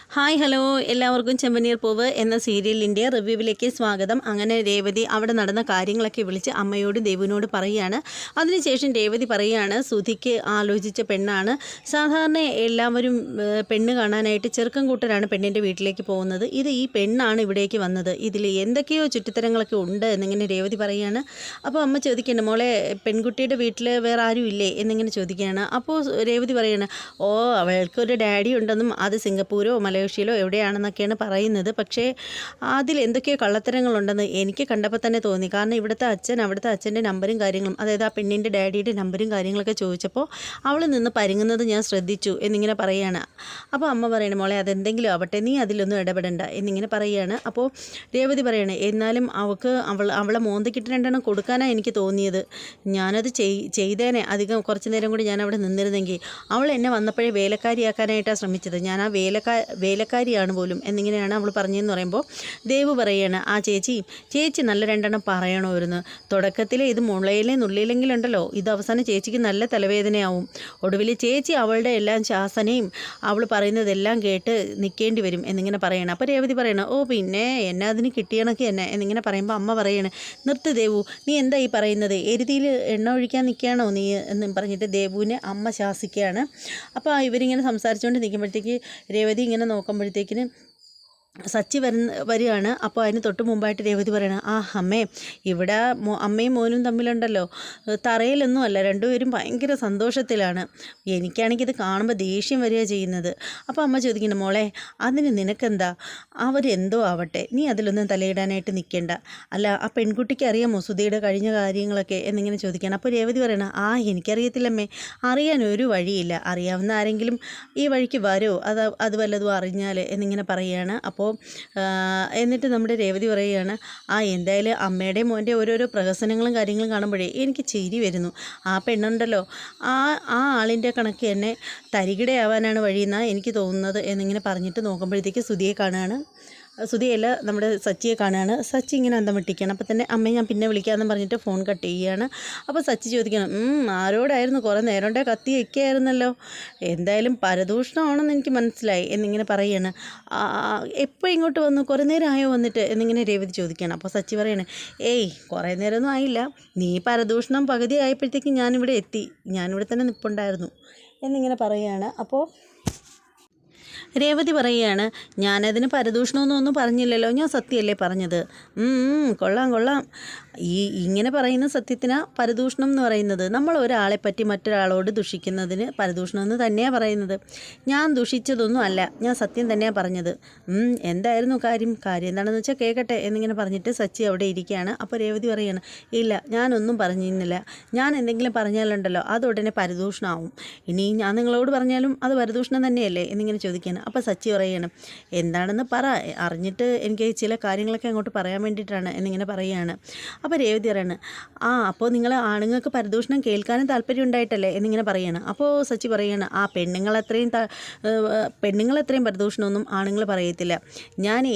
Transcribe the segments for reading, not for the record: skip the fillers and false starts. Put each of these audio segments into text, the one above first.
Hi hello എല്ലാവർക്കും ചെമ്പനീർ പൂവ് എന്ന സീരിയലിൻ്റെ റിവ്യൂവിലേക്ക് സ്വാഗതം. അങ്ങനെ രേവതി അവിടെ നടന്ന കാര്യങ്ങളൊക്കെ വിളിച്ച് അമ്മയോടും ദേവുവിനോട് പറയുകയാണ്. അതിനുശേഷം രേവതി പറയുകയാണ്, സുധിക്ക് ആലോചിച്ച പെണ്ണാണ്. സാധാരണ എല്ലാവരും പെണ്ണ് കാണാനായിട്ട് ചെറുക്കം കൂട്ടരാണ് പെണ്ണിൻ്റെ വീട്ടിലേക്ക് പോകുന്നത്. ഈ പെണ്ണാണ് ഇവിടേക്ക് വന്നത്. ഇതിൽ എന്തൊക്കെയോ ചുറ്റിത്തരങ്ങളൊക്കെ ഉണ്ട് എന്നിങ്ങനെ രേവതി പറയുകയാണ്. അപ്പോൾ അമ്മ ചോദിക്കുകയാണ്, മോളെ പെൺകുട്ടിയുടെ വീട്ടിൽ വേറെ ആരും ഇല്ലേ എന്നിങ്ങനെ ചോദിക്കുകയാണ്. അപ്പോൾ രേവതി പറയുകയാണ്, ഓ അവൾക്കൊരു ഡാഡി ഉണ്ടെന്നും അത് സിംഗപ്പൂരോ മലേഷ്യയിലോ എവിടെയാണെന്നൊക്കെയാണ് പറയുന്നത്. പക്ഷേ അതിൽ എന്തൊക്കെയോ കള്ളത്തരങ്ങളുണ്ടെന്ന് എനിക്ക് കണ്ടപ്പോൾ തന്നെ തോന്നി. കാരണം അവിടുത്തെ അച്ഛൻ്റെ നമ്പറും കാര്യങ്ങളും, അതായത് ആ പെണ്ണിൻ്റെ ഡാഡിയുടെ നമ്പറും കാര്യങ്ങളൊക്കെ ചോദിച്ചപ്പോൾ അവൾ നിന്ന് പരുങ്ങുന്നത് ഞാൻ ശ്രദ്ധിച്ചു എന്നിങ്ങനെ പറയുകയാണ്. അപ്പോൾ അമ്മ പറയണ, മോളെ അതെന്തെങ്കിലും ആവട്ടെ, നീ അതിലൊന്നും ഇടപെടണ്ട എന്നിങ്ങനെ പറയുകയാണ്. അപ്പോൾ രേവതി പറയണേ, എന്നാലും അവളെ മോന്തക്കിട്ട് രണ്ടെണ്ണം കൊടുക്കാനാണ് എനിക്ക് തോന്നിയത്. ഞാനത് ചെയ്തേനെ. അധികം കുറച്ച് നേരം കൂടി ഞാൻ അവിടെ നിന്നിരുന്നെങ്കിൽ. അവൾ എന്നെ വന്നപ്പോഴേ വേലക്കാരിയാക്കാനായിട്ടാണ് ശ്രമിച്ചത്. ഞാൻ ആ വേലക്കാരിയാണ് പോലും എന്നിങ്ങനെയാണ് അവൾ പറഞ്ഞതെന്ന് പറയുമ്പോൾ ദേവ് പറയാണ്, ആ ചേച്ചി നല്ല രണ്ടെണ്ണം പറയണമായിരുന്നു. തുടക്കത്തിൽ ഇത് മുളയിലെ നുള്ളിയില്ലെങ്കിലുണ്ടല്ലോ, ഇത് അവസാനം ചേച്ചിക്ക് നല്ല തലവേദനയാവും. ഒടുവിൽ ചേച്ചി അവളുടെ എല്ലാം ശാസനയും അവൾ പറയുന്നതെല്ലാം കേട്ട് നിൽക്കേണ്ടി വരും എന്നിങ്ങനെ പറയണം. അപ്പോൾ രേവതി പറയണം, ഓ പിന്നെ എന്നെ അതിന് കിട്ടിയണക്ക് എന്നെ എന്നിങ്ങനെ പറയുമ്പോൾ അമ്മ പറയണേ, നിർത്ത് ദേവു, നീ എന്താ ഈ പറയുന്നത്? എരുതിയിൽ എണ്ണ ഒഴിക്കാൻ നിൽക്കുകയാണോ നീ എന്നും പറഞ്ഞിട്ട് ദേവുവിനെ അമ്മ ശാസിക്കുകയാണ്. അപ്പോൾ ഇവരിങ്ങനെ സംസാരിച്ചുകൊണ്ട് നിൽക്കുമ്പോഴത്തേക്ക് രേവതി ഇങ്ങനെ നോക്കുമ്പോഴത്തേക്കിന് സച്ചി വരികയാണ്. അപ്പോൾ അതിന് തൊട്ട് മുമ്പായിട്ട് രേവതി പറയണം, ആ അമ്മേ, ഇവിടെ അമ്മയും മോനും തമ്മിലുണ്ടല്ലോ, തറയിലൊന്നും അല്ല, രണ്ടുപേരും ഭയങ്കര സന്തോഷത്തിലാണ്. എനിക്കാണെങ്കിൽ ഇത് കാണുമ്പോൾ ദേഷ്യം വരിക ചെയ്യുന്നത്. അപ്പോൾ അമ്മ ചോദിക്കുന്നു, മോളെ അതിന് നിനക്കെന്താ? അവരെന്തോ ആവട്ടെ, നീ അതിലൊന്നും തലയിടാനായിട്ട് നിൽക്കേണ്ട. അല്ല ആ പെൺകുട്ടിക്ക് അറിയാമോ സുധിയുടെ കഴിഞ്ഞ കാര്യങ്ങളൊക്കെ എന്നിങ്ങനെ ചോദിക്കണം. അപ്പോൾ രേവതി പറയണം, ആ എനിക്കറിയത്തില്ലമ്മേ, അറിയാൻ ഒരു വഴിയില്ല. അറിയാവുന്ന ആരെങ്കിലും ഈ വഴിക്ക് വരുമോ? അത് വല്ലതും അറിഞ്ഞാൽ എന്നിങ്ങനെ പറയുകയാണ്. അപ്പോൾ എന്നിട്ട് നമ്മുടെ രേവതി പറയുകയാണ്, ആ എന്തായാലും അമ്മയുടെ മോൻ്റെ ഓരോരോ പ്രഹസനങ്ങളും കാര്യങ്ങളും കാണുമ്പോഴേ എനിക്ക് ചിരി വരുന്നു. ആ പെണ്ണുണ്ടല്ലോ, ആ ആളിൻ്റെ കണക്ക് എന്നെ തരികിടയാവാനാണ് വഴിയെന്നാണ് എനിക്ക് തോന്നുന്നത് എന്നിങ്ങനെ പറഞ്ഞിട്ട് നോക്കുമ്പോഴത്തേക്ക് സുധിയല്ല നമ്മുടെ സച്ചിയെ കാണുകയാണ്. സച്ചി ഇങ്ങനെ അന്തം വിട്ടിരിക്കുകയാണ്. അപ്പോൾ തന്നെ അമ്മയെ ഞാൻ പിന്നെ വിളിക്കാമെന്ന് പറഞ്ഞിട്ട് ഫോൺ കട്ട് ചെയ്യുകയാണ്. അപ്പോൾ സച്ചി ചോദിക്കണം, ആരോടായിരുന്നു? കുറേ നേരം കൊണ്ടേ കത്തി വയ്ക്കുകയായിരുന്നല്ലോ. എന്തായാലും പരദൂഷണമാണെന്ന് എനിക്ക് മനസ്സിലായി എന്നിങ്ങനെ പറയുകയാണ്. എപ്പോൾ ഇങ്ങോട്ട് വന്നു? കുറേ നേരം ആയോ വന്നിട്ട് എന്നിങ്ങനെ രേവതി ചോദിക്കുകയാണ്. അപ്പോൾ സച്ചി പറയണേ, ഏയ് കുറേ നേരമൊന്നും ആയില്ല, നീ പരദൂഷണം പകുതി ആയപ്പോഴത്തേക്കും ഞാനിവിടെ എത്തി, ഞാനിവിടെ തന്നെ നിൽപ്പുണ്ടായിരുന്നു എന്നിങ്ങനെ പറയുകയാണ്. അപ്പോൾ രേവതി പറയുകയാണ്, ഞാനതിന് പരദൂഷണമൊന്നും പറഞ്ഞില്ലല്ലോ, ഞാൻ സത്യമല്ലേ പറഞ്ഞത്. കൊള്ളാം. ഇങ്ങനെ പറയുന്ന സത്യത്തിനാ പരദൂഷണം എന്ന് പറയുന്നത്. നമ്മൾ ഒരാളെ പറ്റി മറ്റൊരാളോട് ദുഷിക്കുന്നതിന് പരദൂഷണം എന്ന് തന്നെയാണ് പറയുന്നത്. ഞാൻ ദുഷിച്ചതൊന്നും അല്ല, ഞാൻ സത്യം തന്നെയാണ് പറഞ്ഞത്. എന്തായിരുന്നു കാര്യം എന്താണെന്ന് വെച്ചാൽ കേൾക്കട്ടെ എന്നിങ്ങനെ പറഞ്ഞിട്ട് സച്ചി അവിടെ ഇരിക്കുകയാണ്. അപ്പോൾ രേവതി പറയുകയാണ്, ഇല്ല ഞാനൊന്നും പറഞ്ഞിരുന്നില്ല. ഞാൻ എന്തെങ്കിലും പറഞ്ഞാലുണ്ടല്ലോ അത് ഉടനെ പരദൂഷണമാവും. ഇനി ഞാൻ നിങ്ങളോട് പറഞ്ഞാലും അത് പരദൂഷണം തന്നെയല്ലേ എന്നിങ്ങനെ ചോദിക്കുകയാണ്. അപ്പോൾ സച്ചി പറയുകയാണ്, എന്താണെന്ന് പറ, അറിഞ്ഞിട്ട് എനിക്ക് ചില കാര്യങ്ങളൊക്കെ അങ്ങോട്ട് പറയാൻ വേണ്ടിയിട്ടാണ് എന്നിങ്ങനെ പറയുകയാണ്. അപ്പോൾ രേവതി പറയാണ്, അപ്പോൾ നിങ്ങൾ ആണുങ്ങൾക്ക് പരദൂഷണം കേൾക്കാനും താല്പര്യം ഉണ്ടായിട്ടല്ലേ എന്നിങ്ങനെ പറയുകയാണ്. അപ്പോൾ സച്ചി പറയുകയാണ്, ആ പെണ്ണുങ്ങളെത്രയും പരദൂഷണമൊന്നും ആണുങ്ങൾ പറയത്തില്ല. ഞാനേ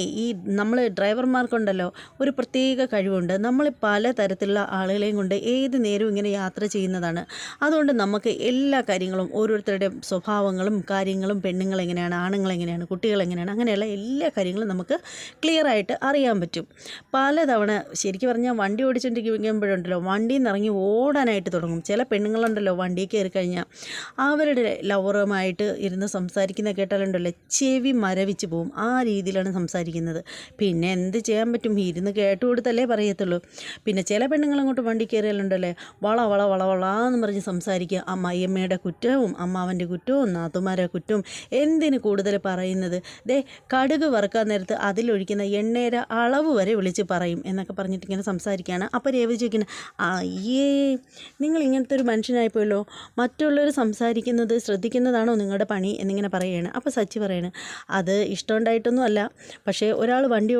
നമ്മൾ ഡ്രൈവർമാർക്കുണ്ടല്ലോ ഒരു പ്രത്യേക കഴിവുണ്ട്. നമ്മൾ പല തരത്തിലുള്ള ആളുകളെയും കൊണ്ട് ഏത് നേരവും ഇങ്ങനെ യാത്ര ചെയ്യുന്നതാണ്. അതുകൊണ്ട് നമുക്ക് എല്ലാ കാര്യങ്ങളും ഓരോരുത്തരുടെ സ്വഭാവങ്ങളും കാര്യങ്ങളും, പെണ്ണുങ്ങൾ എങ്ങനെയാണ്, ആണുങ്ങൾ എങ്ങനെയാണ്, കുട്ടികൾ എങ്ങനെയാണ്, അങ്ങനെയുള്ള എല്ലാ കാര്യങ്ങളും നമുക്ക് ക്ലിയറായിട്ട് അറിയാൻ പറ്റും. പലതവണ ശരിക്കും പറഞ്ഞാൽ വണ്ടി ഓടിച്ചുകൊണ്ടിരിക്കുമ്പോഴുണ്ടല്ലോ വണ്ടിയിൽ നിന്ന് ഇറങ്ങി ഓടാനായിട്ട് തുടങ്ങും. ചില പെണ്ണുങ്ങളുണ്ടല്ലോ വണ്ടിയിൽ കയറി കഴിഞ്ഞാൽ അവരുടെ ലവറുമായിട്ട് ഇരുന്ന് സംസാരിക്കുന്ന കേട്ടാലുണ്ടല്ലോ ചെവി മരവിച്ച് പോവും. ആ രീതിയിലാണ് സംസാരിക്കുന്നത്. പിന്നെ എന്ത് ചെയ്യാൻ പറ്റും, ഇരുന്ന് കേട്ടുകൊടുത്തല്ലേ പറയത്തുള്ളൂ. പിന്നെ ചില പെണ്ണുങ്ങളങ്ങോട്ട് വണ്ടി കയറിയാലുണ്ടല്ലേ വളാന്ന് പറഞ്ഞ് സംസാരിക്കുക. അമ്മായിയമ്മയുടെ കുറ്റവും അമ്മാവൻ്റെ കുറ്റവും നാത്തുമാരുടെ കുറ്റവും എന്തിന് കൂടുതൽ പറയുന്നത്. കടുക് വറുക്കാൻ നേരത്ത് അതിലൊഴിക്കുന്ന എണ്ണയുടെ അളവ് വരെ വിളിച്ച് പറയും എന്നൊക്കെ പറഞ്ഞിട്ട് ഇങ്ങനെ സംസാരിക്കുകയാണ്. അപ്പോൾ രേവതി ചോദിക്കുന്നത്, അയ്യേ നിങ്ങൾ ഇങ്ങനത്തെ ഒരു മനുഷ്യനായിപ്പോയല്ലോ, മറ്റുള്ളവർ സംസാരിക്കുന്നത് ശ്രദ്ധിക്കുന്നതാണോ നിങ്ങളുടെ പണി എന്നിങ്ങനെ പറയുകയാണ്. അപ്പോൾ സച്ചി പറയാണ്, അത് ഇഷ്ടമുണ്ടായിട്ടൊന്നും അല്ല, പക്ഷേ ഒരാൾ വണ്ടി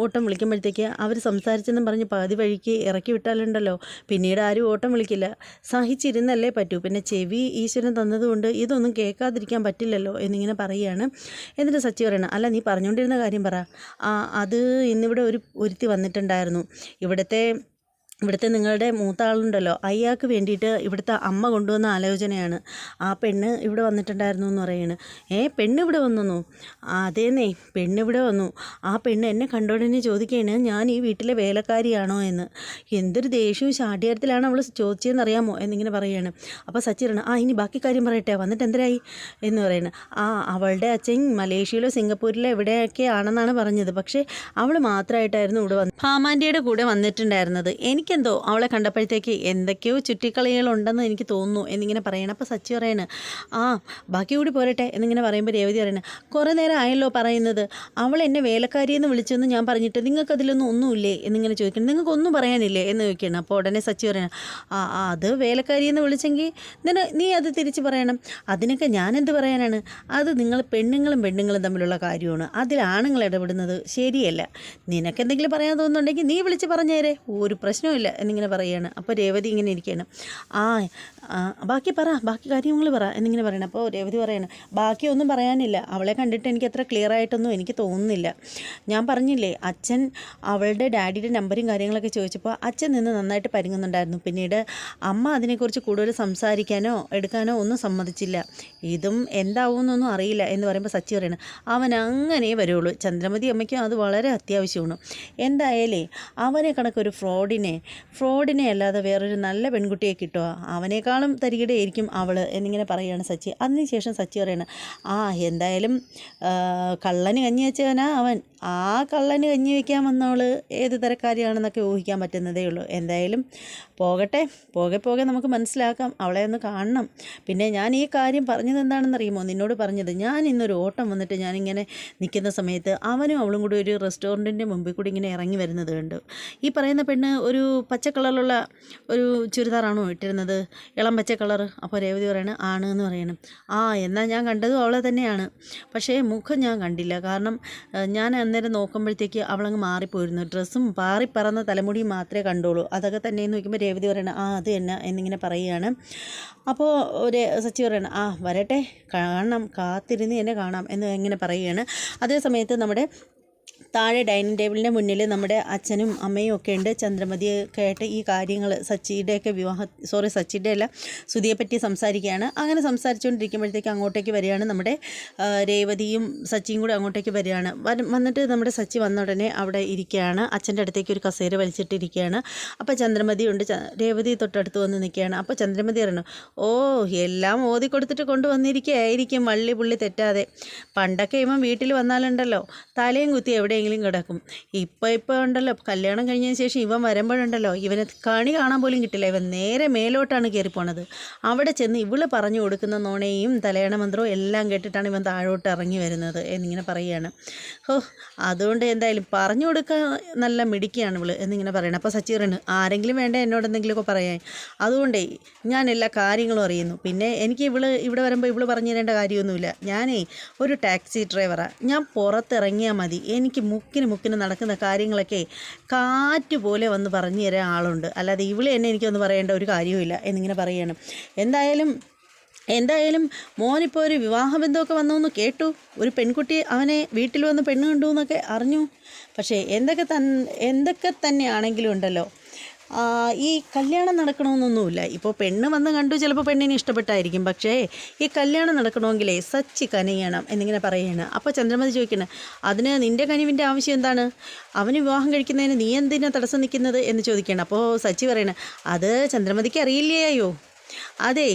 ഓട്ടം വിളിക്കുമ്പോഴത്തേക്ക് അവർ സംസാരിച്ചെന്നും പറഞ്ഞ് പകുതി വഴിക്ക് ഇറക്കി വിട്ടാലുണ്ടല്ലോ പിന്നീട് ആരും ഓട്ടം വിളിക്കില്ല. സഹിച്ചിരുന്നല്ലേ പറ്റൂ. പിന്നെ ചെവി ഈശ്വരൻ തന്നതുകൊണ്ട് ഇതൊന്നും കേൾക്കാതിരിക്കാൻ പറ്റില്ലല്ലോ എന്നിങ്ങനെ പറയുകയാണ്. എന്നിട്ട് സച്ചി പറയണം, അല്ല നീ പറഞ്ഞുകൊണ്ടിരുന്ന കാര്യം പറ. അത് ഇന്നിവിടെ ഒരുത്തി വന്നിട്ടുണ്ടായിരുന്നു. ഇവിടുത്തെ ഇവിടുത്തെ നിങ്ങളുടെ മൂത്ത ആളുണ്ടല്ലോ, അയാൾക്ക് വേണ്ടിയിട്ട് ഇവിടുത്തെ അമ്മ കൊണ്ടുവന്ന ആലോചനയാണ്. ആ പെണ്ണ് ഇവിടെ വന്നിട്ടുണ്ടായിരുന്നു എന്ന് പറയാണ്. പെണ്ണ് ഇവിടെ വന്നു? അതേന്നേ, പെണ്ണ് ഇവിടെ വന്നു. ആ പെണ്ണ് എന്നെ കണ്ടോടനെ ചോദിക്കുകയാണ്, ഞാൻ ഈ വീട്ടിലെ വേലക്കാരിയാണോ എന്ന്. എന്തൊരു ദേഷ്യവും ശാഠ്യത്തിലാണ് അവൾ ചോദിച്ചതെന്നറിയാമോ എന്നിങ്ങനെ പറയുകയാണ്. അപ്പോൾ സച്ചി പറയണം, ഇനി ബാക്കി കാര്യം പറയട്ടെ, വന്നിട്ട് എന്തരായി എന്ന് പറയുന്നത്. അവളുടെ അച്ഛൻ മലേഷ്യയിലോ സിംഗപ്പൂരിലോ എവിടെയൊക്കെ ആണെന്നാണ് പറഞ്ഞത്. പക്ഷേ അവൾ മാത്രമായിട്ടായിരുന്നു ഇവിടെ ഭാമാൻ്റെയുടെ കൂടെ വന്നിട്ടുണ്ടായിരുന്നത്. എനിക്കെന്തോ അവളെ കണ്ടപ്പോഴത്തേക്ക് എന്തൊക്കെയോ ചുറ്റിക്കളികളുണ്ടെന്ന് എനിക്ക് തോന്നുന്നു എന്നിങ്ങനെ പറയണം. അപ്പോൾ സച്ചി പറയണ്, ബാക്കി കൂടി പോരട്ടെ എന്നിങ്ങനെ പറയുമ്പോൾ രേവതി പറയണ, കുറേ നേരം ആയല്ലോ പറയുന്നത്, അവൾ എന്നെ വേലക്കാരിയെന്ന് വിളിച്ചെന്ന് ഞാൻ പറഞ്ഞിട്ട് നിങ്ങൾക്കതിലൊന്നും ഒന്നുമില്ലേ എന്നിങ്ങനെ ചോദിക്കണം. നിങ്ങൾക്കൊന്നും പറയാനില്ലേ എന്ന് ചോദിക്കണം. അപ്പോൾ ഉടനെ സച്ചി പറയണം, അത് വേലക്കാരിയെന്ന് വിളിച്ചെങ്കിൽ നീ അത് തിരിച്ച് പറയണം. അതിനൊക്കെ ഞാനെന്ത് പറയാനാണ്? അത് നിങ്ങൾ പെണ്ണുങ്ങളും തമ്മിലുള്ള കാര്യമാണ്. അതിൽ ആണുങ്ങൾ ഇടപെടുന്നത് ശരിയല്ല. നിനക്കെന്തെങ്കിലും പറയാൻ തോന്നുന്നുണ്ടെങ്കിൽ നീ വിളിച്ച് പറഞ്ഞേരെ, ഒരു പ്രശ്നവുമില്ല എന്നിങ്ങനെ പറയുകയാണ്. അപ്പോൾ രേവതി ഇങ്ങനെ ഇരിക്കുകയാണ്. ബാക്കി കാര്യങ്ങൾ പറ എന്നിങ്ങനെ പറയണം. അപ്പോൾ രേവതി പറയണം, ബാക്കിയൊന്നും പറയാനില്ല, അവളെ കണ്ടിട്ട് എനിക്ക് അത്ര ക്ലിയർ ആയിട്ടൊന്നും എനിക്ക് തോന്നുന്നില്ല. ഞാൻ പറഞ്ഞില്ലേ, അച്ഛൻ അവളുടെ ഡാഡിയുടെ നമ്പറും കാര്യങ്ങളൊക്കെ ചോദിച്ചപ്പോൾ അച്ഛൻ നിന്ന് നന്നായിട്ട് പരുങ്ങുന്നുണ്ടായിരുന്നു. പിന്നീട് അമ്മ അതിനെക്കുറിച്ച് കൂടുതൽ സംസാരിക്കാനോ എടുക്കാനോ ഒന്നും സമ്മതിച്ചില്ല. ഇതും എന്താവുമെന്നൊന്നും അറിയില്ല എന്ന് പറയുമ്പോൾ സച്ചി പറയണം, അവൻ അങ്ങനെ വരുള്ളൂ. ചന്ദ്രമതി അമ്മയ്ക്കും അത് വളരെ അത്യാവശ്യമാണ്. എന്തായാലേ അവനെ കണക്കൊരു ഫ്രോഡിനെ അല്ലാതെ വേറൊരു നല്ല പെൺകുട്ടിയെ കിട്ടുക, അവനേക്കാളും തരികിടയായിരിക്കും അവൾ എന്നിങ്ങനെ പറയുകയാണ് സച്ചി. അതിനുശേഷം സച്ചി പറയണം, എന്തായാലും കള്ളന് കഞ്ഞി വെച്ചവനാ അവൻ. ആ കള്ളന് കഞ്ഞി വയ്ക്കാൻ വന്നവൾ ഏത് തരക്കാരിയാണെന്നൊക്കെ ഊഹിക്കാൻ പറ്റുന്നതേ ഉള്ളൂ. എന്തായാലും പോകട്ടെ, പോകെ നമുക്ക് മനസ്സിലാക്കാം, അവളെ ഒന്ന് കാണണം. പിന്നെ ഞാൻ ഈ കാര്യം പറഞ്ഞത് എന്താണെന്നറിയുമോ, നിന്നോട് പറഞ്ഞത്, ഞാൻ ഇന്നൊരു ഓട്ടം വന്നിട്ട് ഞാനിങ്ങനെ നിൽക്കുന്ന സമയത്ത് അവനും അവളും കൂടി ഒരു റെസ്റ്റോറൻറ്റിൻ്റെ മുമ്പിൽ കൂടി ഇങ്ങനെ ഇറങ്ങി വരുന്നത് കണ്ടു. ഈ പറയുന്ന പെണ്ണ് ഒരു പച്ച കളറിലുള്ള ഒരു ചുരിദാറാണോ ഇട്ടിരുന്നത്, ഇളം പച്ച കളർ? അപ്പോൾ രേവതി പറയണം, ആണ് എന്ന് പറയണം. എന്നാൽ ഞാൻ കണ്ടതും അവളെ തന്നെയാണ്, പക്ഷേ മുഖം ഞാൻ കണ്ടില്ല. കാരണം ഞാൻ അന്നേരം നോക്കുമ്പോഴത്തേക്ക് അവളങ്ങ് മാറിപ്പോയിരുന്നു. ഡ്രസ്സും പാറിപ്പറന്ന തലമുടിയും മാത്രമേ കണ്ടുള്ളൂ. അതൊക്കെ തന്നെയെന്ന് നോക്കുമ്പോൾ രേവതി പറയണം, അത് തന്നെ എന്നിങ്ങനെ പറയുകയാണ്. അപ്പോൾ സച്ചി പറയണം, വരട്ടെ, കാണണം, കാത്തിരുന്ന് എന്നെ കാണാം എന്ന് ഇങ്ങനെ പറയുകയാണ്. അതേ സമയത്ത് നമ്മുടെ താഴെ ഡൈനിങ് ടേബിളിൻ്റെ മുന്നിൽ നമ്മുടെ അച്ഛനും അമ്മയും ഒക്കെ ഉണ്ട്. ചന്ദ്രമതിയൊക്കെ ആയിട്ട് ഈ കാര്യങ്ങൾ സച്ചിയുടെയൊക്കെ സച്ചിയുടെ അല്ല, സുധിയെപ്പറ്റി സംസാരിക്കുകയാണ്. അങ്ങനെ സംസാരിച്ചുകൊണ്ടിരിക്കുമ്പോഴത്തേക്ക് അങ്ങോട്ടേക്ക് വരികയാണ് നമ്മുടെ രേവതിയും സച്ചിയും കൂടെ അങ്ങോട്ടേക്ക് വരികയാണ്. വന്നിട്ട് നമ്മുടെ സച്ചി വന്ന ഉടനെ അവിടെ ഇരിക്കുകയാണ്. അച്ഛൻ്റെ അടുത്തേക്ക് ഒരു കസേര വലിച്ചിട്ടിരിക്കുകയാണ്. അപ്പോൾ ചന്ദ്രമതി ഉണ്ട്, രേവതി തൊട്ടടുത്ത് വന്ന് നിൽക്കുകയാണ്. അപ്പോൾ ചന്ദ്രമതി പറയണം, എല്ലാം ഓതി കൊടുത്തിട്ട് കൊണ്ടുവന്നിരിക്കുകയായിരിക്കും വള്ളി പുള്ളി തെറ്റാതെ. പണ്ടൊക്കെ ഇവൻ വീട്ടിൽ വന്നാലുണ്ടല്ലോ തലയും കുത്തി എവിടെയെങ്കിലും കിടക്കും. ഇപ്പോൾ ഉണ്ടല്ലോ, കല്യാണം കഴിഞ്ഞതിന് ശേഷം ഇവൻ വരുമ്പോഴുണ്ടല്ലോ ഇവന് കണി കാണാൻ പോലും കിട്ടില്ല. ഇവൻ നേരെ മേലോട്ടാണ് കയറിപ്പോണത്. അവിടെ ചെന്ന് ഇവള് പറഞ്ഞു കൊടുക്കുന്ന നോണയും തലയണ മന്ത്രവും എല്ലാം കേട്ടിട്ടാണ് ഇവൻ താഴോട്ട് ഇറങ്ങി വരുന്നത് എന്നിങ്ങനെ പറയുകയാണ്. അതുകൊണ്ട് എന്തായാലും പറഞ്ഞു കൊടുക്കാൻ നല്ല മിടിക്കുകയാണ് ഇവള് എന്നിങ്ങനെ പറയണം. അപ്പോൾ സച്ചി പറയുന്നത്, ആരെങ്കിലും വേണ്ട എന്നോട് എന്തെങ്കിലുമൊക്കെ പറയാൻ, അതുകൊണ്ടേ ഞാൻ എല്ലാ കാര്യങ്ങളും അറിയുന്നു. പിന്നെ എനിക്ക് ഇവിടെ വരുമ്പോൾ ഇവള് പറഞ്ഞു തരേണ്ട കാര്യമൊന്നുമില്ല. ഞാനേ ഒരു ടാക്സി ഡ്രൈവറാണ്. ഞാൻ പുറത്തിറങ്ങിയാൽ മതി, എനിക്ക് മുക്കിന് നടക്കുന്ന കാര്യങ്ങളൊക്കെ കാറ്റ് പോലെ വന്ന് പറഞ്ഞു തരാൻ ആളുണ്ട്. അല്ലാതെ ഇവളെ എന്നെ എനിക്കൊന്ന് പറയേണ്ട ഒരു കാര്യവുമില്ല എന്നിങ്ങനെ പറയുകയാണ്. എന്തായാലും മോനിപ്പോൾ ഒരു വിവാഹബന്ധമൊക്കെ വന്നു കേട്ടു. ഒരു പെൺകുട്ടി അവനെ വീട്ടിൽ വന്ന് പെണ്ണ് കണ്ടു എന്നൊക്കെ അറിഞ്ഞു. പക്ഷേ എന്തൊക്കെ തന്നെയാണെങ്കിലും ഉണ്ടല്ലോ, ഈ കല്യാണം നടക്കണമെന്നൊന്നുമില്ല. ഇപ്പോൾ പെണ്ണ് വന്ന് കണ്ടു, ചിലപ്പോൾ പെണ്ണിനെ ഇഷ്ടപ്പെട്ടായിരിക്കും. പക്ഷേ ഈ കല്യാണം നടക്കണമെങ്കിലേ സച്ചി കനിയണം എന്നിങ്ങനെ പറയുകയാണ്. അപ്പോൾ ചന്ദ്രമതി ചോദിക്കണം, അതിന് നിൻ്റെ കനിവിൻ്റെ ആവശ്യം എന്താണ്? അവന് വിവാഹം കഴിക്കുന്നതിന് നീ എന്തിനാ തടസ്സം നിൽക്കുന്നത് എന്ന് ചോദിക്കണം. അപ്പോൾ സച്ചി പറയണം, അത് ചന്ദ്രമതിക്ക് അറിയില്ലയോ? അതേ,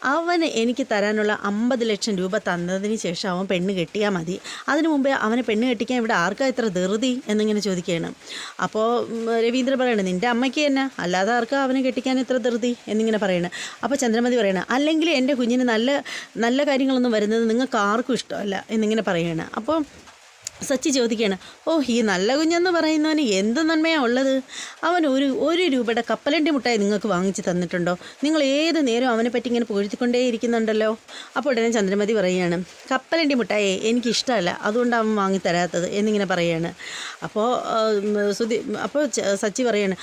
അവന് എനിക്ക് തരാനുള്ള 50 ലക്ഷം രൂപ തന്നതിന് ശേഷം അവൻ പെണ്ണ് കെട്ടിയാൽ മതി. അതിനു മുമ്പേ അവനെ പെണ്ണ് കെട്ടിക്കാൻ ഇവിടെ ആർക്കാ ഇത്ര ധൃതി എന്നിങ്ങനെ ചോദിക്കുകയാണ്. അപ്പോൾ രവീന്ദ്രൻ പറയണം, നിൻ്റെ അമ്മയ്ക്ക് തന്നെ, അല്ലാതെ ആർക്കാ അവനെ കെട്ടിക്കാൻ ഇത്ര ധൃതി എന്നിങ്ങനെ പറയണം. അപ്പോൾ ചന്ദ്രമതി പറയണം, അല്ലെങ്കിൽ എൻ്റെ കുഞ്ഞിന് നല്ല നല്ല കാര്യങ്ങളൊന്നും വരുന്നത് നിങ്ങൾക്ക് ആർക്കും ഇഷ്ടമല്ല എന്നിങ്ങനെ പറയുകയാണ്. അപ്പോൾ സച്ചി ചോദിക്കുകയാണ്, ഈ നല്ല കുഞ്ഞെന്ന് പറയുന്നവന് എന്ത് നന്മയാണ് ഉള്ളത്? അവൻ ഒരു രൂപയുടെ കപ്പലണ്ടി മുട്ടായി നിങ്ങൾക്ക് വാങ്ങിച്ച് തന്നിട്ടുണ്ടോ? നിങ്ങൾ ഏത് നേരം അവനെ പറ്റി ഇങ്ങനെ പുകഴ്ത്തിക്കൊണ്ടേ ഇരിക്കുന്നുണ്ടല്ലോ. അപ്പോൾ ഉടനെ ചന്ദ്രമതി പറയുകയാണ്, കപ്പലണ്ടി മുട്ടായി എനിക്കിഷ്ടമല്ല, അതുകൊണ്ട് അവൻ വാങ്ങിത്തരാത്തത് എന്നിങ്ങനെ പറയുകയാണ്. അപ്പോൾ സച്ചി പറയാണ്,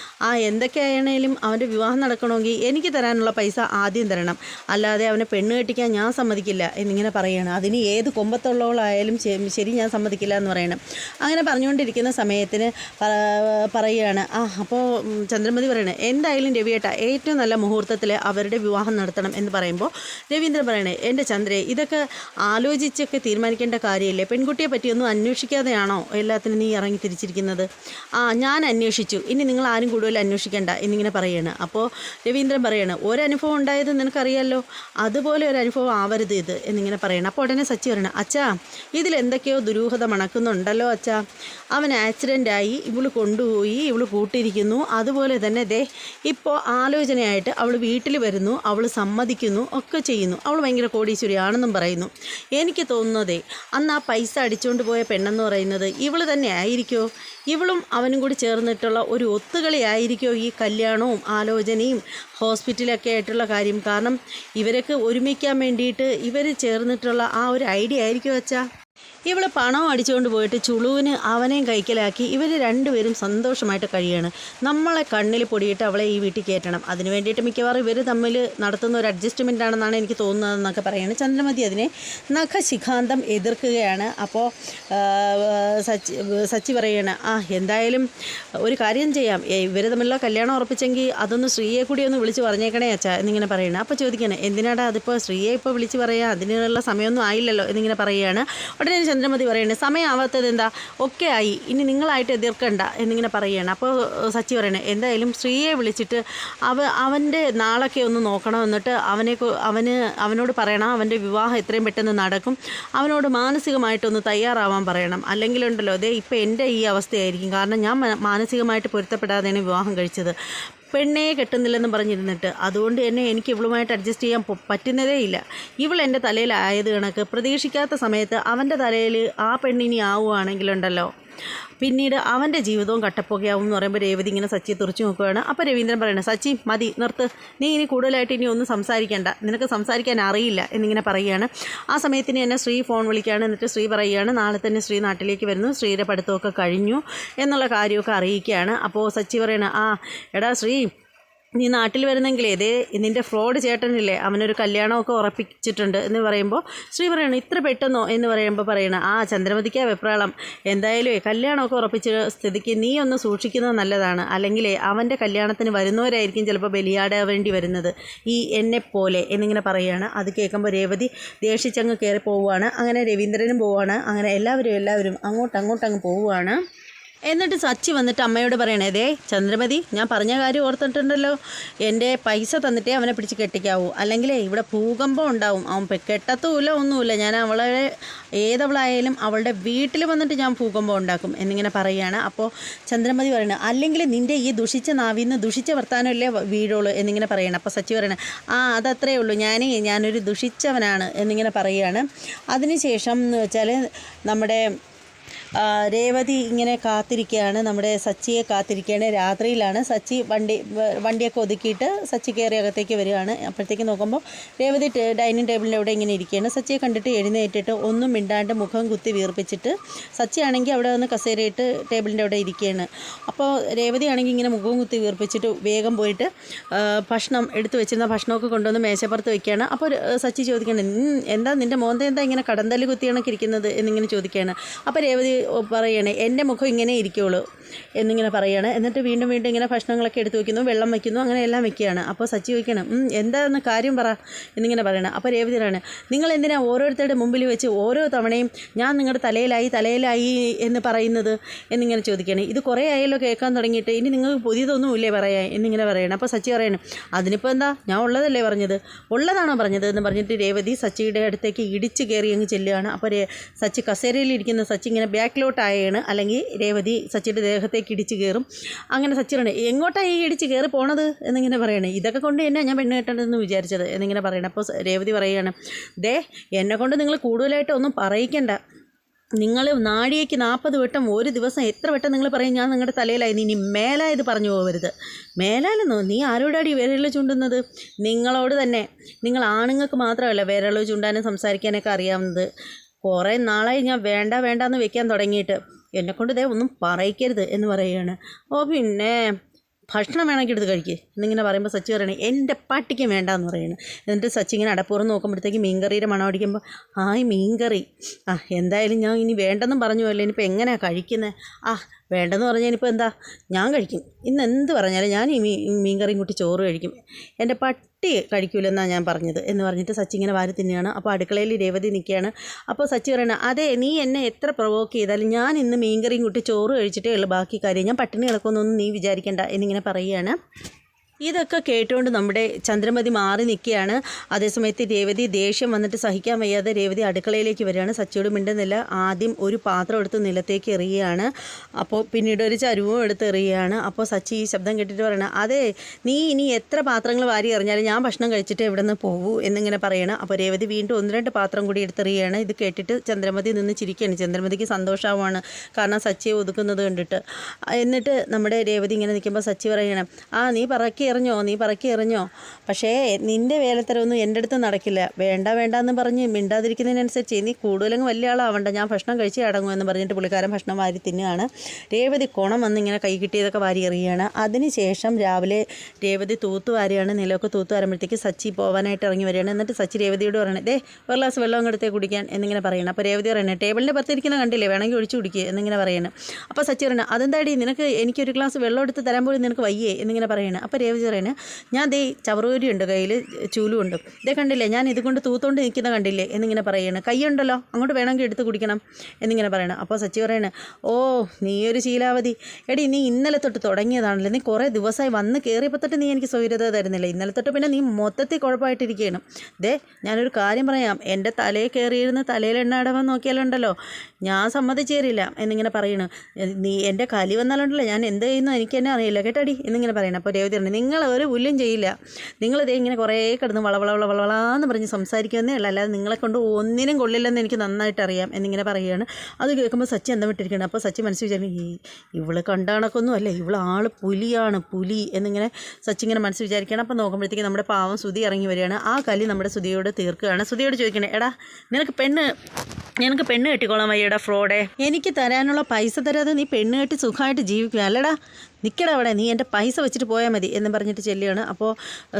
എന്തൊക്കെയാണേലും അവൻ്റെ വിവാഹം നടക്കണമെങ്കിൽ എനിക്ക് തരാനുള്ള പൈസ ആദ്യം തരണം, അല്ലാതെ അവനെ പെണ്ണ് കെട്ടിക്കാൻ ഞാൻ സമ്മതിക്കില്ല എന്നിങ്ങനെ പറയുകയാണ്. അതിന് ഏത് കൊമ്പത്തുള്ളവളായാലും ശരി, ഞാൻ സമ്മതിക്കില്ല എന്ന് പറയണം. അങ്ങനെ പറഞ്ഞുകൊണ്ടിരിക്കുന്ന സമയത്തിന് പറയുകയാണ് അപ്പോൾ ചന്ദ്രമതി പറയണേ എന്തായാലും രവിയേട്ട ഏറ്റവും നല്ല മുഹൂർത്തത്തിൽ അവരുടെ വിവാഹം നടത്തണം എന്ന് പറയുമ്പോൾ രവീന്ദ്രൻ പറയണേ എൻ്റെ ചന്ദ്രേ ഇതൊക്കെ ആലോചിച്ചൊക്കെ തീരുമാനിക്കേണ്ട കാര്യമില്ലേ, പെൺകുട്ടിയെ പറ്റിയൊന്നും അന്വേഷിക്കാതെയാണോ എല്ലാത്തിനും നീ ഇറങ്ങി തിരിച്ചിരിക്കുന്നത്? ഞാൻ അന്വേഷിച്ചു, ഇനി നിങ്ങൾ ആരും കൂടുതൽ അന്വേഷിക്കേണ്ട എന്നിങ്ങനെ പറയുകയാണ്. അപ്പോൾ രവീന്ദ്രൻ പറയാണ് ഒരനുഭവം ഉണ്ടായത് നിനക്കറിയാമല്ലോ, അതുപോലെ ഒരു അനുഭവം ആവരുത് ഇത് എന്നിങ്ങനെ പറയണം. അപ്പോൾ ഉടനെ സച്ചി പറയണം അച്ഛാ ഇതിലെന്തൊക്കെയോ ദുരൂഹത മണക്കുന്നുണ്ടല്ലോ അച്ഛാ, അവൻ ആക്സിഡൻ്റായി, ഇവള് കൊണ്ടുപോയി, ഇവള് കൂട്ടിയിരിക്കുന്നു, അതുപോലെ തന്നെ ദേ ഇപ്പോൾ ആലോചനയായിട്ട് അവൾ വീട്ടിൽ വരുന്നു, അവൾ സമ്മതിക്കുന്നു ഒക്കെ ചെയ്യുന്നു, അവൾ ഭയങ്കര കോടീശ്വരിയാണെന്നും പറയുന്നു. എനിക്ക് തോന്നുന്നതേ അന്ന് ആ പൈസ അടിച്ചുകൊണ്ട് പോയ പെണ്ണെന്ന് പറയുന്നത് ഇവൾ തന്നെ ആയിരിക്കുമോ, ഇവളും അവനും കൂടി ചേർന്നിട്ടുള്ള ഒരു ഒത്തുകളി ആയിരിക്കുമോ ഈ കല്യാണവും ആലോചനയും ഹോസ്പിറ്റലൊക്കെ ആയിട്ടുള്ള കാര്യം. കാരണം ഇവരൊക്കെ ഒരുമിക്കാൻ വേണ്ടിയിട്ട് ഇവർ ചേർന്നിട്ടുള്ള ആ ഒരു ഐഡിയ ആയിരിക്കുമോ വെച്ചാൽ ഇവൾ പണം അടിച്ചുകൊണ്ട് പോയിട്ട് ചുളുവിന് അവനെയും കൈക്കലാക്കി ഇവർ രണ്ടുപേരും സന്തോഷമായിട്ട് കഴിയാണ്. നമ്മളെ കണ്ണിൽ പൊടിയിട്ട് അവളെ ഈ വീട്ടിൽ കയറ്റണം, അതിന് വേണ്ടിയിട്ട് മിക്കവാറും ഇവർ തമ്മിൽ നടത്തുന്ന ഒരു അഡ്ജസ്റ്റ്മെൻ്റ് ആണെന്നാണ് എനിക്ക് തോന്നുന്നതെന്നൊക്കെ പറയുകയാണ്. ചന്ദ്രമതി അതിനെ നഖശിഖാന്തം എതിർക്കുകയാണ്. അപ്പോൾ സച്ചി പറയുകയാണ് എന്തായാലും ഒരു കാര്യം ചെയ്യാം, ഇവർ തമ്മിലുള്ള കല്യാണം ഉറപ്പിച്ചെങ്കിൽ അതൊന്ന് ശ്രീയെ കൂടി ഒന്ന് വിളിച്ച് പറഞ്ഞേക്കണേ അച്ഛാ എന്നിങ്ങനെ പറയുകയാണ്. അപ്പോൾ ചോദിക്കുകയാണ് എന്തിനാടാ അതിപ്പോൾ ശ്രീയെ ഇപ്പോൾ വിളിച്ച് പറയാം, അതിനുള്ള സമയമൊന്നും ആയില്ലല്ലോ എന്നിങ്ങനെ പറയുകയാണ്. ഉടനെ ചന്ദ്രമതി പറയുന്നത് സമയമാവാത്തത് എന്താ, ഒക്കെ ആയി, ഇനി നിങ്ങളായിട്ട് എതിർക്കണ്ട എന്നിങ്ങനെ പറയുകയാണ്. അപ്പോൾ സച്ചി പറയണേ എന്തായാലും ശ്രീയെ വിളിച്ചിട്ട് അവൻ്റെ നാളൊക്കെ ഒന്ന് നോക്കണം, എന്നിട്ട് അവനോട് പറയണം അവൻ്റെ വിവാഹം എത്രയും പെട്ടെന്ന് നടക്കും, അവനോട് മാനസികമായിട്ടൊന്ന് തയ്യാറാവാൻ പറയണം. അല്ലെങ്കിലുണ്ടല്ലോ അതേ ഇപ്പോൾ എൻ്റെ ഈ അവസ്ഥയായിരിക്കും, കാരണം ഞാൻ മാനസികമായിട്ട് പൊരുത്തപ്പെടാതെയാണ് വിവാഹം കഴിച്ചത്, പെണ്ണേ കെട്ടുന്നില്ലെന്ന് പറഞ്ഞിരുന്നിട്ട്, അതുകൊണ്ട് തന്നെ എനിക്ക് ഇവളുമായിട്ട് അഡ്ജസ്റ്റ് ചെയ്യാൻ പറ്റുന്നതേ ഇല്ല. ഇവൾ എൻ്റെ തലയിലായത് കണക്ക് പ്രതീക്ഷിക്കാത്ത സമയത്ത് അവൻ്റെ തലയിൽ ആ പെണ്ണിനി ആവുകയാണെങ്കിലുണ്ടല്ലോ പിന്നീട് അവൻ്റെ ജീവിതവും കട്ടപ്പോകയാവും എന്ന് പറയുമ്പോൾ രേവതി ഇങ്ങനെ സച്ചിയെ തുറച്ചു നോക്കുകയാണ്. അപ്പോൾ രവീന്ദ്രൻ പറയണത് സച്ചി മതി നിർത്ത്, നീ ഇനി കൂടുതലായിട്ട് ഇനി ഒന്നും സംസാരിക്കേണ്ട, നിനക്ക് സംസാരിക്കാൻ അറിയില്ല എന്നിങ്ങനെ പറയുകയാണ്. ആ സമയത്തിന് തന്നെ ശ്രീ ഫോൺ വിളിക്കുകയാണ്. എന്നിട്ട് ശ്രീ പറയുകയാണ് നാളെ തന്നെ ശ്രീ നാട്ടിലേക്ക് വരുന്നു, ശ്രീയുടെ പഠിത്തമൊക്കെ കഴിഞ്ഞു എന്നുള്ള കാര്യമൊക്കെ അറിയിക്കുകയാണ്. അപ്പോൾ സച്ചി പറയണ എടാ ശ്രീ നീ നാട്ടിൽ വരുന്നെങ്കിലേ ഇതേ നിൻ്റെ ഫ്രോഡ് ചേട്ടനില്ലേ അവനൊരു കല്യാണമൊക്കെ ഉറപ്പിച്ചിട്ടുണ്ട് എന്ന് പറയുമ്പോൾ ശ്രീ പറയണം ഇത്ര പെട്ടെന്നോ എന്ന് പറയുമ്പോൾ പറയണം ചന്ദ്രമതിക്കാ വെപ്രാളം, എന്തായാലും കല്യാണമൊക്കെ ഉറപ്പിച്ച സ്ഥിതിക്ക് നീ ഒന്ന് സൂക്ഷിക്കുന്നത് നല്ലതാണ്, അല്ലെങ്കിൽ അവൻ്റെ കല്യാണത്തിന് വരുന്നവരായിരിക്കും ചിലപ്പോൾ ബലിയാടാവേണ്ടി വരുന്നത് ഈ എന്നെപ്പോലെ എന്നിങ്ങനെ പറയുകയാണ്. അത് കേൾക്കുമ്പോൾ രേവതി ദേഷിച്ചങ്ങ് കയറി പോവുകയാണ്. അങ്ങനെ രവീന്ദ്രനും പോവുകയാണ്. അങ്ങനെ എല്ലാവരും അങ്ങോട്ടങ്ങ് പോവുകയാണ്. എന്നിട്ട് സച്ചി വന്നിട്ട് അമ്മയോട് പറയണേ ദേ ചന്ദ്രമതി ഞാൻ പറഞ്ഞ കാര്യം ഓർത്തിട്ടുണ്ടല്ലോ, എൻ്റെ പൈസ തന്നിട്ടേ അവനെ പിടിച്ച് കെട്ടിക്കാവൂ, അല്ലെങ്കിലേ ഇവിടെ ഭൂകമ്പം ഉണ്ടാവും, അവൻ കെട്ടത്തുമില്ല ഒന്നുമില്ല, ഞാൻ അവളെ ഏതവളായാലും അവളുടെ വീട്ടിൽ വന്നിട്ട് ഞാൻ ഭൂകമ്പം ഉണ്ടാക്കും എന്നിങ്ങനെ പറയുകയാണ്. അപ്പോൾ ചന്ദ്രമതി പറയണേ അല്ലെങ്കിൽ നിൻ്റെ ഈ ദുഷിച്ച നാവിന്ന് ദുഷിച്ച വർത്താനമല്ലേ വീഴുള്ളൂ എന്നിങ്ങനെ പറയണം. അപ്പോൾ സച്ചി പറയണേ അതത്രേ ഉള്ളൂ, ഞാനൊരു ദുഷിച്ചവനാണ് എന്നിങ്ങനെ പറയുകയാണ്. അതിനുശേഷം എന്ന് വെച്ചാൽ നമ്മുടെ രേവതി ഇങ്ങനെ കാത്തിരിക്കുകയാണ്, നമ്മുടെ സച്ചിയെ കാത്തിരിക്കുകയാണ്. രാത്രിയിലാണ് സച്ചി വണ്ടിയൊക്കെ ഒതുക്കിയിട്ട് സച്ചി കയറി അകത്തേക്ക് വരികയാണ്. അപ്പോഴത്തേക്ക് നോക്കുമ്പോൾ രേവതി ഡൈനിങ് ടേബിളിൻ്റെ അവിടെ ഇങ്ങനെ ഇരിക്കുകയാണ്. സച്ചിയെ കണ്ടിട്ട് എഴുന്നേറ്റിട്ട് ഒന്നും മിണ്ടാണ്ട് മുഖം കുത്തി വീർപ്പിച്ചിട്ട് സച്ചിയാണെങ്കിൽ അവിടെ വന്ന് കസേരയിട്ട് ടേബിളിൻ്റെ അവിടെ ഇരിക്കുകയാണ്. അപ്പോൾ രേവതി ആണെങ്കിൽ ഇങ്ങനെ മുഖം കുത്തി വീർപ്പിച്ചിട്ട് വേഗം പോയിട്ട് ഭക്ഷണം എടുത്ത് വെച്ചിരുന്ന ഭക്ഷണമൊക്കെ കൊണ്ടുവന്ന് മേശപ്പുറത്ത് വയ്ക്കുകയാണ്. അപ്പോൾ സച്ചി ചോദിക്കുകയാണ് എന്താ നിൻ്റെ മോന്ത എന്താ ഇങ്ങനെ കടന്തല് കുത്തി കണക്കിരിക്കുന്നത് എന്നിങ്ങനെ ചോദിക്കുകയാണ്. അപ്പോൾ രേവതി പറയണേ എൻ്റെ മുഖം ഇങ്ങനെ ഇരിക്കുള്ളൂ എന്നിങ്ങനെ പറയുകയാണ്. എന്നിട്ട് വീണ്ടും ഇങ്ങനെ ഭക്ഷണങ്ങളൊക്കെ എടുത്ത് വയ്ക്കുന്നു, വെള്ളം വയ്ക്കുന്നു, അങ്ങനെ എല്ലാം വയ്ക്കുകയാണ്. അപ്പോൾ സച്ചി ചോദിക്കണം എന്താണെന്ന് കാര്യം പറ എന്നിങ്ങനെ പറയണം. അപ്പോൾ രേവതിയാണ് നിങ്ങൾ എന്തിനാ ഓരോരുത്തരുടെ മുമ്പിൽ വെച്ച് ഓരോ തവണയും ഞാൻ നിങ്ങളുടെ തലയിലായി എന്ന് പറയുന്നത് എന്നിങ്ങനെ ചോദിക്കുകയാണ്. ഇത് കുറേ ആയല്ലോ കേൾക്കാൻ തുടങ്ങിയിട്ട്, ഇനി നിങ്ങൾക്ക് പുതിയതൊന്നുമില്ലേ പറയാൻ എന്നിങ്ങനെ പറയണം. അപ്പോൾ സച്ചി പറയണം അതിനിപ്പോൾ എന്താ ഞാൻ ഉള്ളതല്ലേ പറഞ്ഞത്, ഉള്ളതാണോ പറഞ്ഞത് എന്ന് പറഞ്ഞിട്ട് രേവതി സച്ചിയുടെ അടുത്തേക്ക് ഇടിച്ച് കയറി അങ്ങ് ചെല്ലുകയാണ്. അപ്പോൾ സച്ചി കസേരയിലിരിക്കുന്ന സച്ചി ഇങ്ങനെ ബാക്കിലോട്ടായാണ്, അല്ലെങ്കിൽ രേവതി സച്ചിയുടെ ദേഹത്തേക്ക് ഇടിച്ച് കയറും. അങ്ങനെ സച്ചി പറയണേ എങ്ങോട്ടാണ് ഈ ഇടിച്ച് കയറി പോണത് എന്നിങ്ങനെ പറയണേ, ഇതൊക്കെ കൊണ്ട് തന്നെ ഞാൻ പെണ്ണ് കെട്ടേണ്ടതെന്ന് വിചാരിച്ചത് എന്നിങ്ങനെ പറയണം. അപ്പോൾ രേവതി പറയുകയാണ് ദേ എന്നെ കൊണ്ട് നിങ്ങൾ കൂടുതലായിട്ട് ഒന്നും പറയിക്കണ്ട, നിങ്ങൾ നാഴികയ്ക്ക് 40 വട്ടം ഒരു ദിവസം എത്ര വട്ടം നിങ്ങൾ പറയും ഞാൻ നിങ്ങളുടെ തലയിലായി, ഇനി മേലായത് പറഞ്ഞു പോകരുത്. മേലാലെന്നോ നീ ആരോടാടി വിരൽ ചൂണ്ടുന്നത്, നിങ്ങളോട് തന്നെ, നിങ്ങൾ ആണുങ്ങൾക്ക് മാത്രമല്ല വിരൽ ചൂണ്ടാനും സംസാരിക്കാനൊക്കെ അറിയാവുന്നത്, കുറേ നാളായി ഞാൻ വേണ്ടാന്ന് വെക്കാൻ തുടങ്ങിയിട്ട്, എന്നെക്കൊണ്ട് ഇതേ ഒന്നും പറയിക്കരുത് എന്ന് പറയുകയാണ്. പിന്നെ ഭക്ഷണം വേണമെങ്കിൽ എടുത്ത് കഴിക്കുക എന്നിങ്ങനെ പറയുമ്പോൾ സച്ചി പറയണേ എൻ്റെ പട്ടിക്ക് വേണ്ടാന്ന് പറയുന്നു. എന്നിട്ട് സച്ചി ഇങ്ങനെ അടപ്പുറം നോക്കുമ്പോഴത്തേക്ക് മീൻകറിയുടെ മണം അടിക്കുമ്പോൾ മീൻകറി എന്തായാലും ഞാൻ ഇനി വേണ്ടെന്നും പറഞ്ഞു അല്ലേ, ഇനിയിപ്പോൾ എങ്ങനെയാണ് കഴിക്കുന്നത്? വേണ്ടെന്ന് പറഞ്ഞാൽ ഇനിയിപ്പോൾ എന്താ, ഞാൻ കഴിക്കും. ഇന്ന് എന്ത് പറഞ്ഞാലും ഞാൻ ഈ മീൻകറിയും കൂട്ടി ചോറ് കഴിക്കും. എൻ്റെ പട്ടി കഴിക്കൂലെന്നാണ് ഞാൻ പറഞ്ഞത് എന്ന് പറഞ്ഞിട്ട് സച്ചി ഇങ്ങനെ വാരി തിന്നെയാണ്. അപ്പോൾ അടുക്കളയിൽ രേവതി നിൽക്കുകയാണ്. അപ്പോൾ സച്ചി പറയണ, അതെ നീ എന്നെ എത്ര പ്രൊവോക്ക് ചെയ്താലും ഞാൻ ഇന്ന് മീൻകറിയും കൂട്ടി ചോറ് കഴിച്ചിട്ടേ ഉള്ളൂ, ബാക്കി കാര്യം ഞാൻ പട്ടിണി കിടക്കുമെന്നൊന്നും നീ വിചാരിക്കേണ്ട എന്നിങ്ങനെ പറയുകയാണ്. ഇതൊക്കെ കേട്ടുകൊണ്ട് നമ്മുടെ ചന്ദ്രമതി മാറി നിൽക്കുകയാണ്. അതേസമയത്ത് രേവതി ദേഷ്യം വന്നിട്ട് സഹിക്കാൻ വയ്യാതെ രേവതി അടുക്കളയിലേക്ക് വരികയാണ്. സച്ചിയോട് മിണ്ടുന്നില്ല. ആദ്യം ഒരു പാത്രം എടുത്ത് നിലത്തേക്ക് എറിയുകയാണ്. അപ്പോൾ പിന്നീട് ഒരു ചരുവും എടുത്ത് എറിയുകയാണ്. അപ്പോൾ സച്ചി ഈ ശബ്ദം കേട്ടിട്ട് പറയണം, അതെ നീ ഇനി എത്ര പാത്രങ്ങൾ വാരി എറിഞ്ഞാലും ഞാൻ ഭക്ഷണം കഴിച്ചിട്ട് ഇവിടെ നിന്ന് പോകൂ എന്നിങ്ങനെ പറയണം. അപ്പോൾ രേവതി വീണ്ടും 1-2 പാത്രം കൂടി എടുത്തെറിയുകയാണ്. ഇത് കേട്ടിട്ട് ചന്ദ്രമതി നിന്ന് ചിരിക്കുകയാണ്. ചന്ദ്രമതിക്ക് സന്തോഷമാവാണ്, കാരണം സച്ചിയെ ഒതുക്കുന്നത് കണ്ടിട്ട്. എന്നിട്ട് നമ്മുടെ രേവതി ഇങ്ങനെ നിൽക്കുമ്പോൾ സച്ചി പറയണം, നീ പറക്കി എറിഞ്ഞോ, പക്ഷേ നിൻ്റെ വേലത്തരമൊന്നും എൻ്റെ അടുത്ത് നടക്കില്ല. വേണ്ടെന്ന് പറഞ്ഞ് മിണ്ടാതിരിക്കുന്നതിനനുസരിച്ച് നീ കൂടുതലങ്ങ് വലിയ ആളാവണ്ട, ഞാൻ ഭക്ഷണം കഴിച്ച് അടങ്ങുമെന്ന് പറഞ്ഞിട്ട് പുള്ളിക്കാരൻ ഭക്ഷണം വാരി തിന്നുകയാണ്. രേവതി കുണം വന്ന് ഇങ്ങനെ കൈ കിട്ടിയതൊക്കെ വാരി എറിയുകയാണ്. അതിനുശേഷം രാവിലെ രേവതി തൂത്തുവാരിയാണ്. നിലമൊക്കെ തൂത്തുവാരുമ്പോഴത്തേക്ക് സച്ചി പോകാനായിട്ട് ഇറങ്ങി വരികയാണ്. എന്നിട്ട് സച്ചി രേവതിയോട് പറയണേ, ഒരു ഗ്ലാസ് വെള്ളം അങ്ങോട്ടേ കുടിക്കാൻ എന്നിങ്ങനെ പറയണം. അപ്പോൾ രേവതി പറയണേ, ടേബിളിൻ്റെ പുറത്തിരിക്കുന്ന കണ്ടില്ലേ, വേണമെങ്കിൽ ഒഴിച്ചു കുടിക്കുക എന്നിങ്ങനെ പറയണം. അപ്പോൾ സച്ചി പറയണേ, അതെന്താടി നിനക്ക് എനിക്കൊരു ഗ്ലാസ് വെള്ളം എടുത്ത് തരാൻ പോലും നിനക്ക് വയ്യേ എന്നിങ്ങനെ പറയണം. അപ്പോൾ രേവതി പറയണേ, ഞാൻ ചവറുപൊരിയുണ്ട് കയ്യിൽ, ചൂലുമുണ്ട്, കണ്ടില്ലേ, ഞാൻ ഇതുകൊണ്ട് തൂത്തോണ്ട് നിൽക്കുന്ന കണ്ടില്ലേ എന്നിങ്ങനെ പറയണം. കൈയുണ്ടല്ലോ, അങ്ങോട്ട് വേണമെങ്കിൽ എടുത്ത് കുടിക്കണം എന്നിങ്ങനെ പറയണം. അപ്പോൾ സച്ചി പറയണേ, നീ ഒരു ശീലാവതി, എടി നീ ഇന്നലെ തൊട്ട് തുടങ്ങിയതാണല്ലോ, നീ കുറേ ദിവസമായി വന്ന് കയറിയപ്പോൾ തൊട്ട് നീ എനിക്ക് സ്വൈര്യത തരുന്നില്ല, ഇന്നലെ തൊട്ട് പിന്നെ നീ മൊത്തത്തിൽ കുഴപ്പമായിട്ടിരിക്കുകയാണ്. ഞാനൊരു കാര്യം പറയാം, എൻ്റെ തലയിൽ കയറിയിരുന്ന് തലയിൽ എണ്ണ അടവാൻ നോക്കിയാലുണ്ടല്ലോ ഞാൻ സമ്മതിച്ചു തരില്ല എന്നിങ്ങനെ പറയണം. നീ എൻ്റെ കലി വന്നാലുണ്ടല്ലോ ഞാൻ എന്ത് ചെയ്യുന്നു എനിക്ക് തന്നെ അറിയില്ല കേട്ടടി എന്നിങ്ങനെ പറയണം. അപ്പോൾ രേവതി പറഞ്ഞു, നിങ്ങൾ ഒരു പുല്ലും ചെയ്യില്ല, നിങ്ങളിതേ ഇങ്ങനെ കുറേ കിടന്ന് വളവളാന്ന് പറഞ്ഞ് സംസാരിക്കുന്നേ ഉള്ളൂ, അല്ലാതെ നിങ്ങളെ കൊണ്ട് ഒന്നിനും കൊള്ളില്ലെന്ന് എനിക്ക് നന്നായിട്ട് അറിയാം എന്നിങ്ങനെ പറയുകയാണ്. അത് കേൾക്കുമ്പോൾ സച്ചി എന്താ വിട്ടിരിക്കുകയാണ്. അപ്പോൾ സച്ചി മനസ്സിൽ വിചാരിക്കും, ഇവള് കണ്ടാണക്കൊന്നും അല്ല, ഇവള് പുലിയാണ്, പുലി എന്നിങ്ങനെ സച്ചി ഇങ്ങനെ മനസ്സിൽ വിചാരിക്കുകയാണ്. അപ്പോൾ നോക്കുമ്പോഴത്തേക്ക് നമ്മുടെ പാവം സുധി ഇറങ്ങി വരികയാണ്. ആ കലി നമ്മുടെ സുധിയോട് തീർക്കുകയാണ്. സുധിയോട് ചോദിക്കണേ, എടാ നിനക്ക് പെണ്ണ് കെട്ടിക്കോളാൻ വയ്യടാ ഫ്രോഡേ, എനിക്ക് തരാനുള്ള പൈസ തരാതെ നീ പെണ്ണ് കെട്ടി സുഖമായിട്ട് ജീവിക്കുക അല്ലടാ, നിൽക്കടാ അവിടെ, നീ എൻ്റെ പൈസ വെച്ചിട്ട് പോയാൽ മതി എന്ന് പറഞ്ഞിട്ട് ചെല്ലുകയാണ്. അപ്പോൾ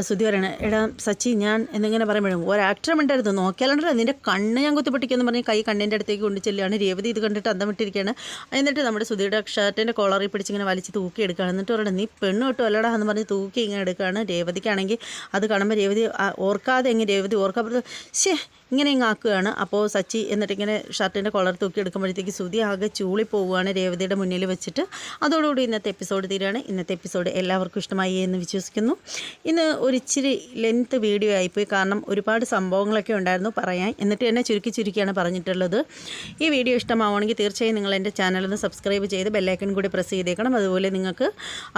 സുധി പറയണേ, എടാ സച്ചി ഞാൻ എന്നിങ്ങനെ പറയുമ്പോഴും ഒരക്ഷരം ഉണ്ടായിരുന്നു, നോക്കിയാലുണ്ടല്ലോ നിൻ്റെ കണ്ണ് ഞാൻ കുത്തിപ്പൊട്ടിക്കുമെന്ന് പറഞ്ഞ് കൈ കണ്ണിൻ്റെ അടുത്തേക്ക് കൊണ്ട് ചെല്ലുകയാണ്. രേവതി ഇത് കണ്ടിട്ട് അന്തം വിട്ടിരിക്കുകയാണ്. എന്നിട്ട് നമ്മുടെ സുധിയുടെ ഷർട്ടിൻ്റെ കോളറിൽ പിടിച്ചിങ്ങനെ വലിച്ച് തൂക്കി എടുക്കുകയാണ്. എന്നിട്ട് പറയണേ, നീ പെണ്ണ് കിട്ടും അല്ലടാ എന്ന് പറഞ്ഞ് തൂക്കി ഇങ്ങനെ എടുക്കുകയാണ്. രേവതിക്കാണെങ്കിൽ അത് കാണുമ്പോൾ രേവതി ഓർക്കാതെ ഇങ്ങനെ ആക്കുകയാണ്. അപ്പോൾ സച്ചി എന്നിട്ടിങ്ങനെ ഷർട്ടിൻ്റെ കോളർ തൂക്കി എടുക്കുമ്പോഴത്തേക്ക് സുധി ആകെ ചൂളി പോവുകയാണ് രേവതിയുടെ മുന്നിൽ വെച്ചിട്ട്. അതോടുകൂടി ഇന്നത്തെ എപ്പിസോഡ് തീരുകയാണ്. ഇന്നത്തെ എപ്പിസോഡ് എല്ലാവർക്കും ഇഷ്ടമായി എന്ന് വിശ്വസിക്കുന്നു. ഇന്ന് ഒരിച്ചിരി ലെങ്ത് വീഡിയോ ആയിപ്പോയി, കാരണം ഒരുപാട് സംഭവങ്ങളൊക്കെ ഉണ്ടായിരുന്നു പറയാൻ, എന്നിട്ട് എന്നെ ചുരുക്കിയാണ് പറഞ്ഞിട്ടുള്ളത്. ഈ വീഡിയോ ഇഷ്ടമാവുകയാണെങ്കിൽ തീർച്ചയായും നിങ്ങൾ എൻ്റെ ചാനലൊന്ന് സബ്സ്ക്രൈബ് ചെയ്ത് ബെല്ലൈക്കൺ കൂടി പ്രസ് ചെയ്തേക്കണം. അതുപോലെ നിങ്ങൾക്ക്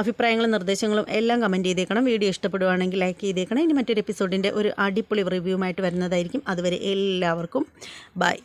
അഭിപ്രായങ്ങളും നിർദ്ദേശങ്ങളും എല്ലാം കമൻറ്റ് ചെയ്തേക്കണം. വീഡിയോ ഇഷ്ടപ്പെടുവാണെങ്കിൽ ലൈക്ക് ചെയ്തേക്കണം. ഇനി മറ്റൊരു എപ്പിസോഡിൻ്റെ ഒരു അടിപൊളി റിവ്യൂമായിട്ട് വരുന്നതായിരിക്കും. അതുവരെ എല്ലാവർക്കും ബൈ.